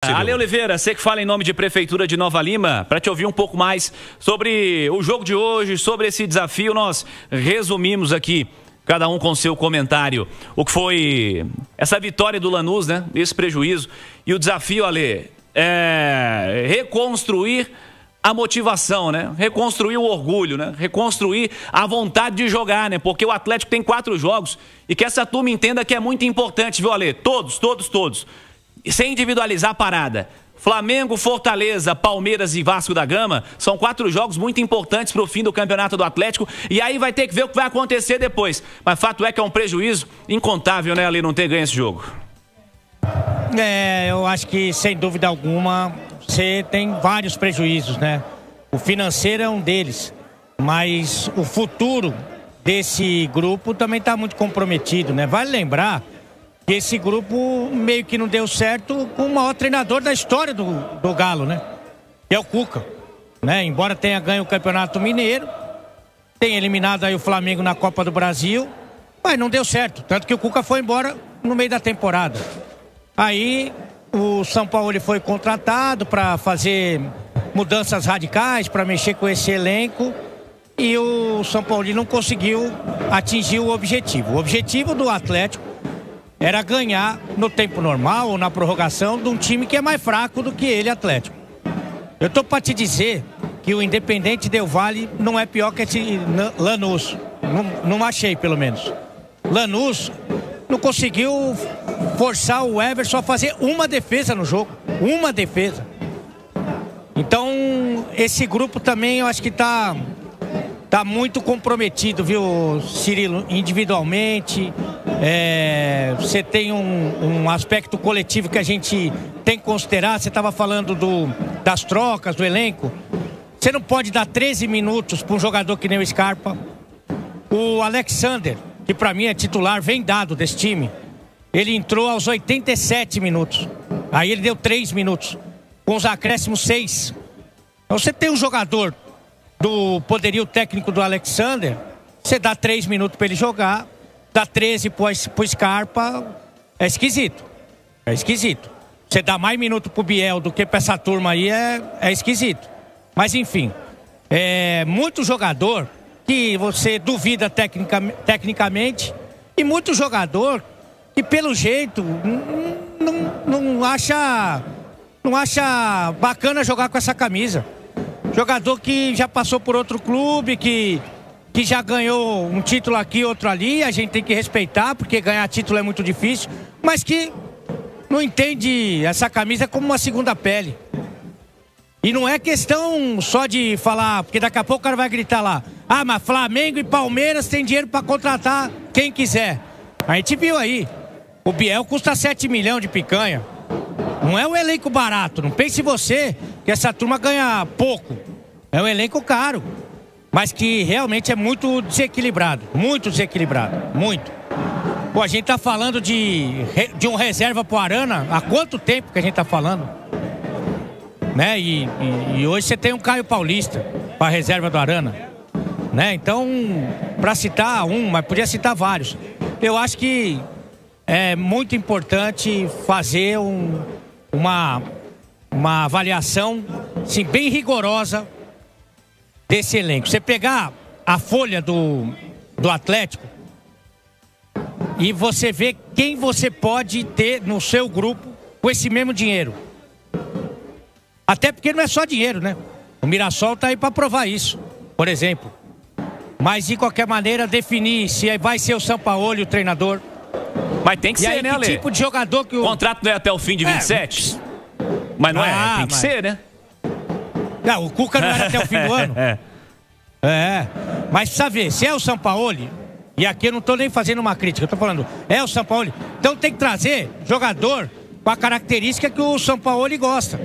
Ale Oliveira, você que fala em nome de Prefeitura de Nova Lima, para te ouvir um pouco mais sobre o jogo de hoje, sobre esse desafio, nós resumimos aqui, cada um com seu comentário, o que foi essa vitória do Lanús, né? Esse prejuízo. E o desafio, Ale, é reconstruir a motivação, né? Reconstruir o orgulho, né? Reconstruir a vontade de jogar, né? Porque o Atlético tem 4 jogos e que essa turma entenda que é muito importante, viu, Ale? Todos. Sem individualizar a parada. Flamengo, Fortaleza, Palmeiras e Vasco da Gama são 4 jogos muito importantes para o fim do campeonato do Atlético. E aí vai ter que ver o que vai acontecer depois. Mas fato é que é um prejuízo incontável, né, ali não ter ganho esse jogo. Eu acho que sem dúvida alguma você tem vários prejuízos, né? O financeiro é um deles, mas o futuro desse grupo também está muito comprometido, né? Vale lembrar que esse grupo meio que não deu certo com o maior treinador da história do Galo, né? Que é o Cuca, né? Embora tenha ganho o Campeonato Mineiro, tenha eliminado aí o Flamengo na Copa do Brasil, mas não deu certo, tanto que o Cuca foi embora no meio da temporada. Aí o São Paulo foi contratado para fazer mudanças radicais, para mexer com esse elenco, e o São Paulo não conseguiu atingir o objetivo. O objetivo do Atlético era ganhar no tempo normal ou na prorrogação de um time que é mais fraco do que ele, Atlético. Eu tô para te dizer que o Independente Del Valle não é pior que esse Lanús. Não achei, pelo menos. Lanús não conseguiu forçar o Everson a fazer uma defesa no jogo. Uma defesa. Então, esse grupo também eu acho que tá muito comprometido, viu, Cirilo? Individualmente. Você tem um aspecto coletivo que a gente tem que considerar. Você estava falando das trocas, do elenco. Você não pode dar 13 minutos para um jogador que nem o Scarpa. O Alexander, que para mim é titular, vem dado desse time. Ele entrou aos 87 minutos. Aí ele deu 3 minutos. Com os acréscimos 6. Então você tem um jogador do poderio técnico do Alexander, você dá 3 minutos para ele jogar, dá 13 pro Scarpa, é esquisito. É esquisito. Você dá mais minutos pro Biel do que pra essa turma aí, é esquisito. Mas enfim, muito jogador que você duvida tecnicamente e muito jogador que pelo jeito não acha bacana jogar com essa camisa. Jogador que já passou por outro clube, que já ganhou um título aqui, outro ali, a gente tem que respeitar, porque ganhar título é muito difícil, mas que não entende essa camisa como uma segunda pele. E não é questão só de falar, porque daqui a pouco o cara vai gritar lá, mas Flamengo e Palmeiras tem dinheiro para contratar quem quiser. A gente viu aí, o Biel custa 7 milhões de picanha. Não é um elenco barato, não pense você que essa turma ganha pouco. É um elenco caro, mas que realmente é muito desequilibrado, muito. Pô, a gente tá falando de um reserva pro Arana, há quanto tempo que a gente tá falando? Né? E hoje você tem um Caio Paulista para reserva do Arana, né? Então, para citar um, mas podia citar vários. Eu acho que é muito importante fazer uma avaliação, assim, bem rigorosa desse elenco. Você pegar a folha do Atlético e você ver quem você pode ter no seu grupo com esse mesmo dinheiro. Até porque não é só dinheiro, né? O Mirassol tá aí para provar isso, por exemplo. Mas de qualquer maneira definir se vai ser o Sampaoli o treinador. Mas tem que ser, aí, né, Ale? Que tipo de jogador que o contrato não é até o fim de 27? Mas não tem que ser, né? Não, o Cuca não era até o fim do ano. Mas precisa ver, se é o Sampaoli, e aqui eu não tô nem fazendo uma crítica, eu tô falando, é o Sampaoli, então tem que trazer jogador com a característica que o Sampaoli gosta.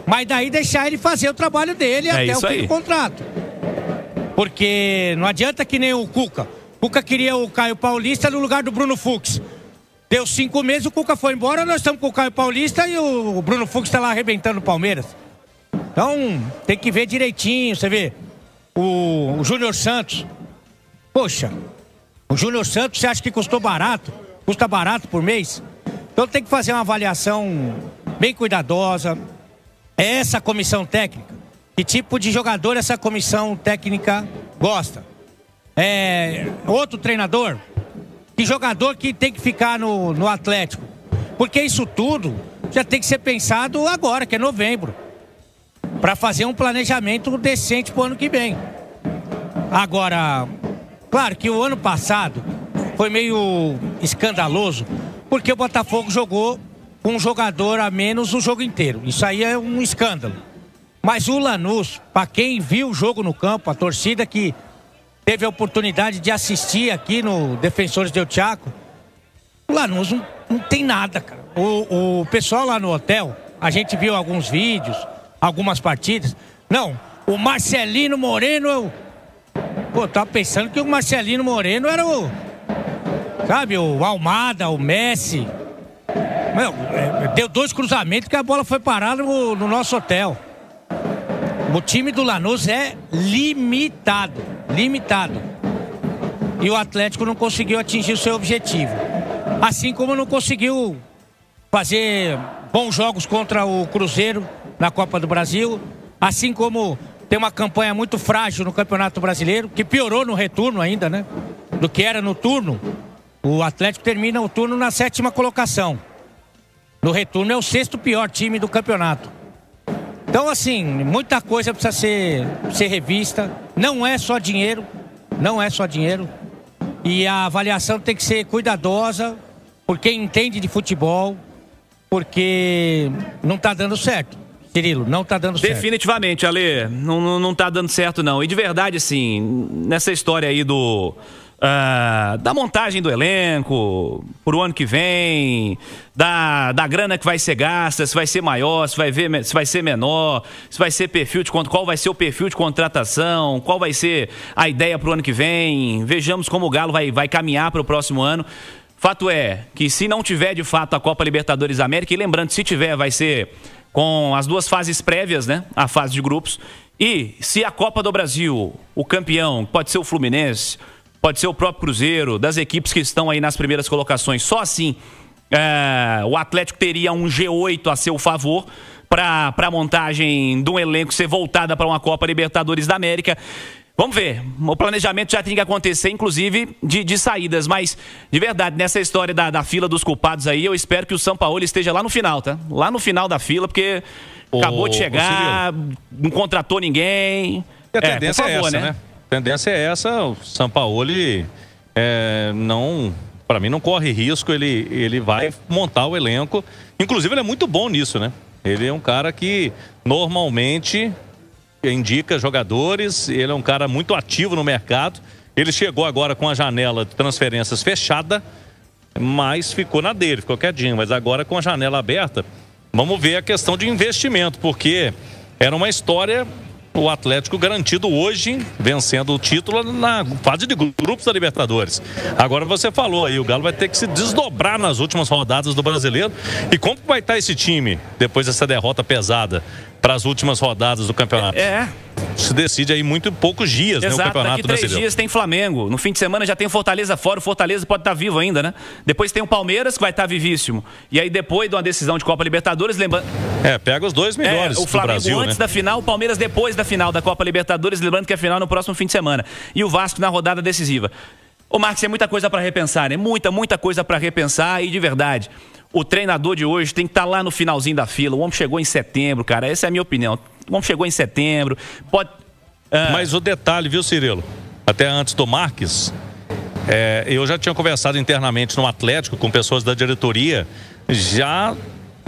Mas daí deixar ele fazer o trabalho dele até o fim do contrato. Porque não adianta que nem o Cuca. O Cuca queria o Caio Paulista no lugar do Bruno Fux. Deu 5 meses, o Cuca foi embora, nós estamos com o Caio Paulista e o Bruno Fux está lá arrebentando o Palmeiras. Então, tem que ver direitinho, você vê. O Júnior Santos. Poxa, o Júnior Santos, você acha que custou barato? Custa barato por mês? Então tem que fazer uma avaliação bem cuidadosa. É essa comissão técnica. Que tipo de jogador essa comissão técnica gosta? Outro treinador? Que jogador que tem que ficar no Atlético? Porque isso tudo já tem que ser pensado agora, que é novembro, para fazer um planejamento decente para o ano que vem. Agora, claro que o ano passado foi meio escandaloso, porque o Botafogo jogou com um jogador a menos o jogo inteiro. Isso aí é um escândalo. Mas o Lanús, para quem viu o jogo no campo, a torcida que teve a oportunidade de assistir aqui no Defensores del Chaco, o Lanús não tem nada, cara. O pessoal lá no hotel, a gente viu alguns vídeos, algumas partidas. Não, o Marcelino Moreno, eu tava pensando que o Marcelino Moreno era o Almada, o Messi. Deu 2 cruzamentos que a bola foi parar no nosso hotel. O time do Lanús é limitado. E o Atlético não conseguiu atingir o seu objetivo. Assim como não conseguiu fazer bons jogos contra o Cruzeiro na Copa do Brasil. Assim como tem uma campanha muito frágil no Campeonato Brasileiro, que piorou no retorno ainda, né? Do que era no turno. O Atlético termina o turno na 7ª colocação. No retorno é o 6º pior time do campeonato. Então, assim, muita coisa precisa ser revista. Não é só dinheiro. E a avaliação tem que ser cuidadosa, por quem entende de futebol, porque não está dando certo. Cirilo, não está dando certo. Definitivamente, Ale, não está dando certo não. E de verdade, assim, nessa história aí da montagem do elenco pro ano que vem, da grana que vai ser gasta, se vai ser maior, se vai ser menor, se vai ser qual vai ser o perfil de contratação, qual vai ser a ideia pro ano que vem. Vejamos como o Galo vai caminhar para o próximo ano. Fato é que se não tiver de fato a Copa Libertadores da América, e lembrando, se tiver, vai ser com as 2 fases prévias, né? A fase de grupos. E se a Copa do Brasil, o campeão, pode ser o Fluminense, pode ser o próprio Cruzeiro, das equipes que estão aí nas primeiras colocações. Só assim o Atlético teria um G8 a seu favor para a montagem de um elenco ser voltada para uma Copa Libertadores da América. Vamos ver, o planejamento já tem que acontecer, inclusive, de saídas. Mas, de verdade, nessa história da fila dos culpados aí, eu espero que o Sampaoli esteja lá no final, tá? Lá no final da fila, porque acabou de chegar, não contratou ninguém. E a tendência é essa, né? A tendência é essa, o Sampaoli para mim não corre risco, ele vai montar o elenco. Inclusive ele é muito bom nisso, né? Ele é um cara que normalmente indica jogadores, ele é um cara muito ativo no mercado. Ele chegou agora com a janela de transferências fechada, mas ficou na dele, ficou quietinho. Mas agora com a janela aberta, vamos ver a questão de investimento, porque era uma história... O Atlético garantido hoje, vencendo o título na fase de grupos da Libertadores. Agora você falou aí, o Galo vai ter que se desdobrar nas últimas rodadas do Brasileiro. E como vai estar esse time, depois dessa derrota pesada, para as últimas rodadas do campeonato? Se decide aí muito em poucos dias, exato, né, o campeonato daqui 3 brasileiro. dias tem Flamengo. No fim de semana já tem o Fortaleza fora. O Fortaleza pode estar vivo ainda, né? Depois tem o Palmeiras, que vai estar vivíssimo. E aí depois de uma decisão de Copa Libertadores, lembrando... pega os 2 melhores o Flamengo do Brasil, antes né? da final, o Palmeiras depois da final da Copa Libertadores, lembrando que a final é no próximo fim de semana. E o Vasco na rodada decisiva. Ô Marcos, é muita coisa para repensar, né? Muita coisa para repensar. E de verdade, o treinador de hoje tem que estar lá no finalzinho da fila. O homem chegou em setembro, cara. Essa é a minha opinião. O homem chegou em setembro. Mas o detalhe, viu, Cirilo? Até antes do Marques, eu já tinha conversado internamente no Atlético com pessoas da diretoria.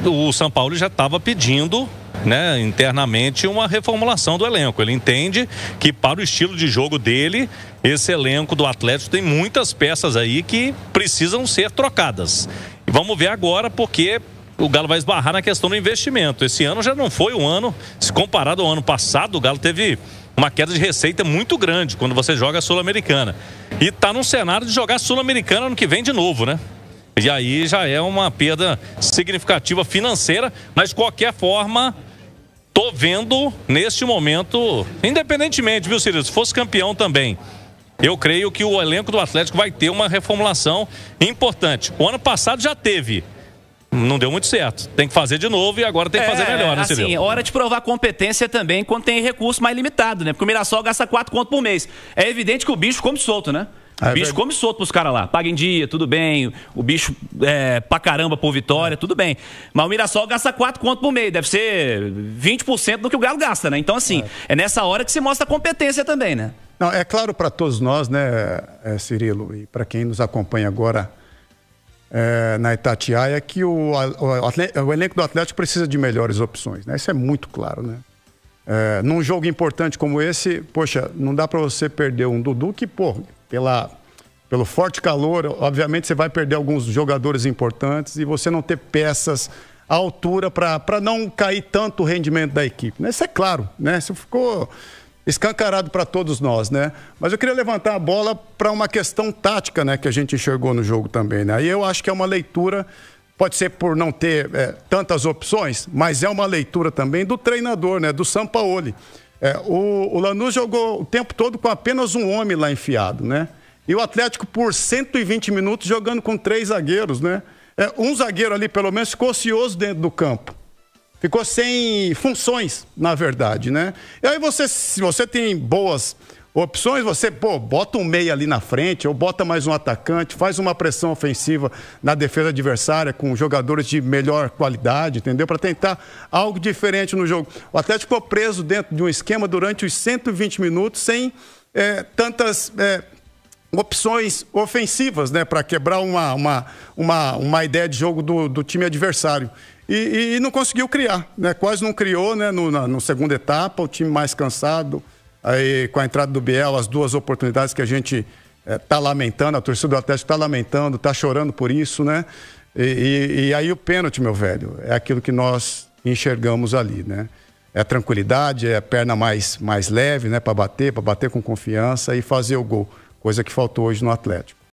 O Sampaoli já estava pedindo, né, internamente uma reformulação do elenco. Ele entende que para o estilo de jogo dele, esse elenco do Atlético tem muitas peças aí que precisam ser trocadas. E vamos ver agora, porque o Galo vai esbarrar na questão do investimento. Esse ano já não foi um ano, se comparado ao ano passado, o Galo teve uma queda de receita muito grande quando você joga a Sul-Americana. E está num cenário de jogar Sul-Americana ano que vem de novo, né? E aí já é uma perda significativa financeira, mas de qualquer forma, tô vendo neste momento, independentemente, viu, Cirilo, se fosse campeão também, eu creio que o elenco do Atlético vai ter uma reformulação importante. O ano passado já teve, não deu muito certo. Tem que fazer de novo e agora tem que fazer melhor, né, assim, Cirilo? Hora de provar competência também quando tem recurso mais limitado, né? Porque o Mirassol gasta 4 conto por mês. É evidente que o bicho come solto, né? O bicho come solto pros caras lá. Paga em dia, tudo bem. O bicho pra caramba por vitória, tudo bem. Mas o Mirassol gasta 4 conto por mês. Deve ser 20% do que o Galo gasta, né? Então, assim, é nessa hora que se mostra a competência também, né? Não, é claro para todos nós, né, Cirilo, e para quem nos acompanha agora na Itatiaia, que o elenco do Atlético precisa de melhores opções, né? Isso é muito claro, né? Num jogo importante como esse, poxa, não dá para você perder um Dudu que, pô, pelo forte calor, obviamente você vai perder alguns jogadores importantes e você não ter peças à altura para não cair tanto o rendimento da equipe, né? Isso é claro, né? Isso ficou escancarado para todos nós, né? Mas eu queria levantar a bola para uma questão tática, né, que a gente enxergou no jogo também, né? E eu acho que é uma leitura, pode ser por não ter tantas opções, mas é uma leitura também do treinador, né, do Sampaoli. O Lanús jogou o tempo todo com apenas um homem lá enfiado, né? E o Atlético por 120 minutos jogando com 3 zagueiros, né? Um zagueiro ali, pelo menos, ficou ocioso dentro do campo. Ficou sem funções, na verdade, né? E aí se você tem boas opções, você, bota um meia ali na frente, ou bota mais um atacante, faz uma pressão ofensiva na defesa adversária com jogadores de melhor qualidade, entendeu? Para tentar algo diferente no jogo. O Atlético ficou preso dentro de um esquema durante os 120 minutos sem tantas opções ofensivas, né? Para quebrar uma ideia de jogo do time adversário. E não conseguiu criar, né? Quase não criou, né? No segunda etapa, o time mais cansado. Aí, com a entrada do Biel, as 2 oportunidades que a gente está lamentando, a torcida do Atlético está lamentando, está chorando por isso, né? E aí o pênalti, meu velho, é aquilo que nós enxergamos ali, né? É a tranquilidade, é a perna mais leve, né? Para bater com confiança e fazer o gol, coisa que faltou hoje no Atlético.